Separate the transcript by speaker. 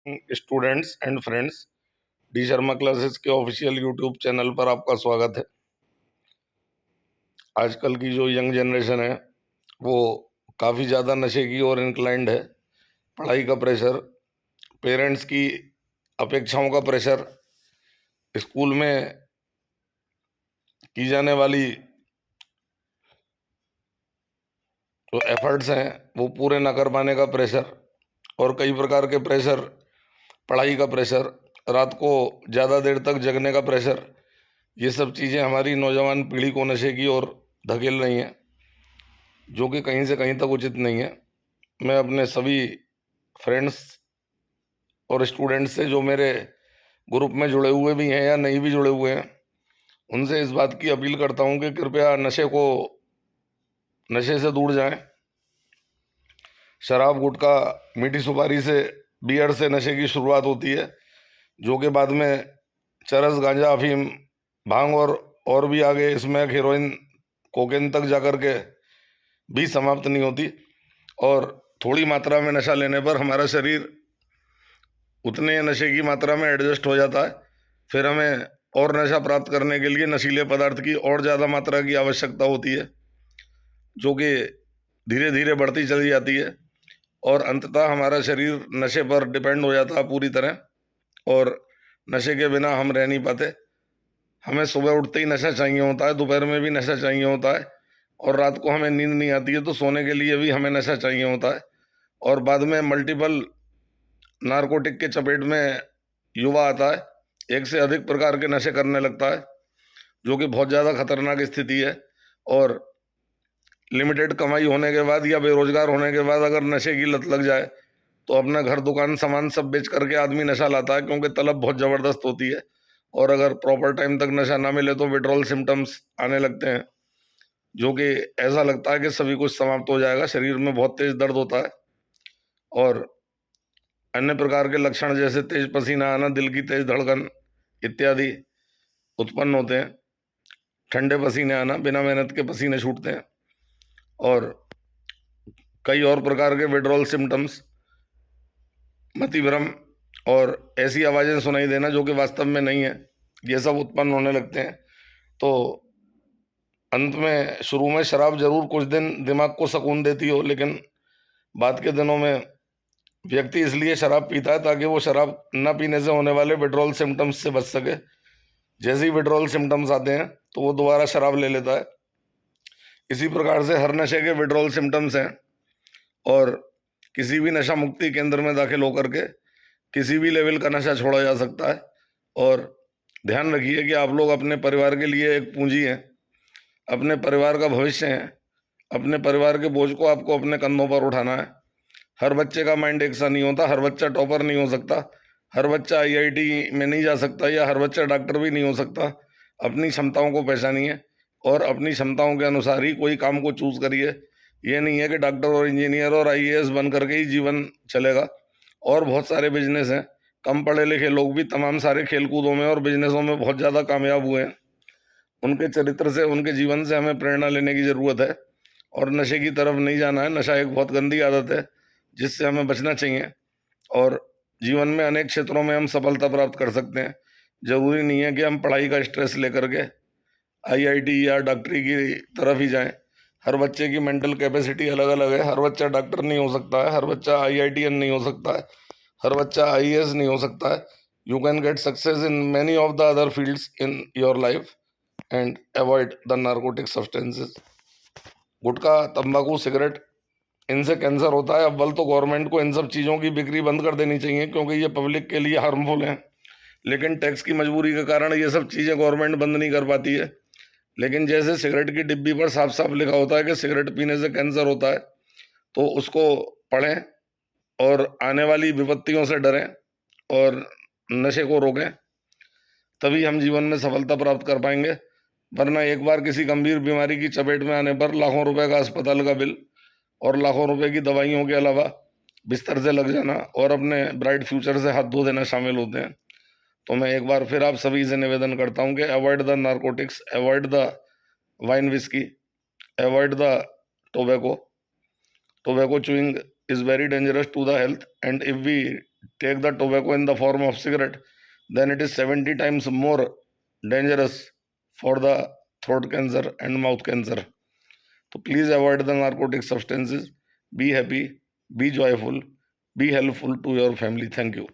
Speaker 1: Students and friends, D Sharma classes के official YouTube channel पर आपका स्वागत है। आजकल की जो यंग जनरेशन है वो काफ़ी ज़्यादा नशे की ओर इंक्लाइंड है। पढ़ाई का प्रेशर, पेरेंट्स की अपेक्षाओं का प्रेशर, स्कूल में की जाने वाली जो एफर्ट्स हैं वो पूरे न कर पाने का प्रेशर, और कई प्रकार के प्रेशर, पढ़ाई का प्रेशर, रात को ज़्यादा देर तक जगने का प्रेशर, ये सब चीज़ें हमारी नौजवान पीढ़ी को नशे की ओर धकेल रही हैं, जो कि कहीं से कहीं तक उचित नहीं है। मैं अपने सभी फ्रेंड्स और स्टूडेंट्स से, जो मेरे ग्रुप में जुड़े हुए भी हैं या नहीं भी जुड़े हुए हैं, उनसे इस बात की अपील करता हूं कि कृपया नशे से दूर जाएं। शराब, गुटखा, मीठी सुपारी से, बियर से नशे की शुरुआत होती है, जो कि बाद में चरस, गांजा, अफीम, भांग और भी आगे स्मैक, हीरोइन, कोकेन तक जाकर के भी समाप्त नहीं होती। और थोड़ी मात्रा में नशा लेने पर हमारा शरीर उतने नशे की मात्रा में एडजस्ट हो जाता है, फिर हमें और नशा प्राप्त करने के लिए नशीले पदार्थ की और ज़्यादा मात्रा की आवश्यकता होती है, जो कि धीरे धीरे बढ़ती चली जाती है, और अंततः हमारा शरीर नशे पर डिपेंड हो जाता है पूरी तरह, और नशे के बिना हम रह नहीं पाते। हमें सुबह उठते ही नशा चाहिए होता है, दोपहर में भी नशा चाहिए होता है, और रात को हमें नींद नहीं आती है तो सोने के लिए भी हमें नशा चाहिए होता है। और बाद में मल्टीपल नारकोटिक के चपेट में युवा आता है, एक से अधिक प्रकार के नशे करने लगता है, जो कि बहुत ज़्यादा खतरनाक स्थिति है। और लिमिटेड कमाई होने के बाद या बेरोजगार होने के बाद अगर नशे की लत लग जाए तो अपना घर, दुकान, सामान सब बेच करके आदमी नशा लाता है, क्योंकि तलब बहुत ज़बरदस्त होती है। और अगर प्रॉपर टाइम तक नशा ना मिले तो विड्रॉल सिम्टम्स आने लगते हैं, जो कि ऐसा लगता है कि सभी कुछ समाप्त हो जाएगा, शरीर में बहुत तेज दर्द होता है, और अन्य प्रकार के लक्षण जैसे तेज पसीना आना, दिल की तेज धड़कन इत्यादि उत्पन्न होते हैं। ठंडे पसीने आना, बिना मेहनत के पसीने छूटते हैं, और कई और प्रकार के विड्रॉल सिम्टम्स, मतिभ्रम, और ऐसी आवाज़ें सुनाई देना जो कि वास्तव में नहीं है, ये सब उत्पन्न होने लगते हैं। तो अंत में, शुरू में शराब जरूर कुछ दिन दिमाग को सुकून देती हो, लेकिन बाद के दिनों में व्यक्ति इसलिए शराब पीता है ताकि वो शराब न पीने से होने वाले विड्रॉल सिम्टम्स से बच सके। जैसे ही विड्रॉल सिम्टम्स आते हैं तो वो दोबारा शराब ले लेता है। इसी प्रकार से हर नशे के विड्रॉल सिम्टम्स हैं, और किसी भी नशा मुक्ति केंद्र में दाखिल होकर के किसी भी लेवल का नशा छोड़ा जा सकता है। और ध्यान रखिए कि आप लोग अपने परिवार के लिए एक पूंजी हैं, अपने परिवार का भविष्य हैं। अपने परिवार के बोझ को आपको अपने कंधों पर उठाना है। हर बच्चे का माइंड एक सा नहीं होता, हर बच्चा टॉपर नहीं हो सकता, हर बच्चा आईआईटी में नहीं जा सकता, या हर बच्चा डॉक्टर भी नहीं हो सकता। अपनी क्षमताओं को पहचानिए और अपनी क्षमताओं के अनुसार ही कोई काम को चूज करिए। ये नहीं है कि डॉक्टर और इंजीनियर और आईएएस बन करके ही जीवन चलेगा। और बहुत सारे बिजनेस हैं, कम पढ़े लिखे लोग भी तमाम सारे खेलकूदों में और बिजनेसों में बहुत ज़्यादा कामयाब हुए हैं। उनके चरित्र से, उनके जीवन से हमें प्रेरणा लेने की ज़रूरत है, और नशे की तरफ नहीं जाना है। नशा एक बहुत गंदी आदत है जिससे हमें बचना चाहिए, और जीवन में अनेक क्षेत्रों में हम सफलता प्राप्त कर सकते हैं। जरूरी नहीं है कि हम पढ़ाई का स्ट्रेस लेकर के आईआईटी या डॉक्टरी की तरफ ही जाएं। हर बच्चे की मेंटल कैपेसिटी अलग अलग है। हर बच्चा डॉक्टर नहीं हो सकता है, हर बच्चा आईआईटीएन नहीं हो सकता है, हर बच्चा आईएएस नहीं हो सकता है। You can get success in many of the other fields in your life and avoid the narcotic substances. Gutkha, तंबाकू, सिगरेट, इनसे कैंसर होता है। अव्वल तो गवर्नमेंट को इन सब चीज़ों की बिक्री बंद कर देनी चाहिए, क्योंकि ये पब्लिक के लिए हार्मफुल हैं। लेकिन टैक्स की मजबूरी के कारण ये सब चीज़ें गवर्नमेंट बंद नहीं कर पाती है। लेकिन जैसे सिगरेट की डिब्बी पर साफ साफ लिखा होता है कि सिगरेट पीने से कैंसर होता है, तो उसको पढ़ें और आने वाली विपत्तियों से डरें और नशे को रोकें, तभी हम जीवन में सफलता प्राप्त कर पाएंगे। वरना एक बार किसी गंभीर बीमारी की चपेट में आने पर लाखों रुपए का अस्पताल का बिल और लाखों रुपए की दवाइयों के अलावा बिस्तर से लग जाना और अपने ब्राइट फ्यूचर से हाथ धो देना शामिल होते हैं। तो मैं एक बार फिर आप सभी से निवेदन करता हूं कि avoid the narcotics, avoid the wine whisky, avoid the tobacco. Tobacco chewing is very dangerous to the health, and if we take the tobacco in the form of cigarette, then it is 70 times more dangerous for the throat cancer and mouth cancer. So please avoid the narcotic substances. Be happy, be joyful, be helpful to your family. Thank you.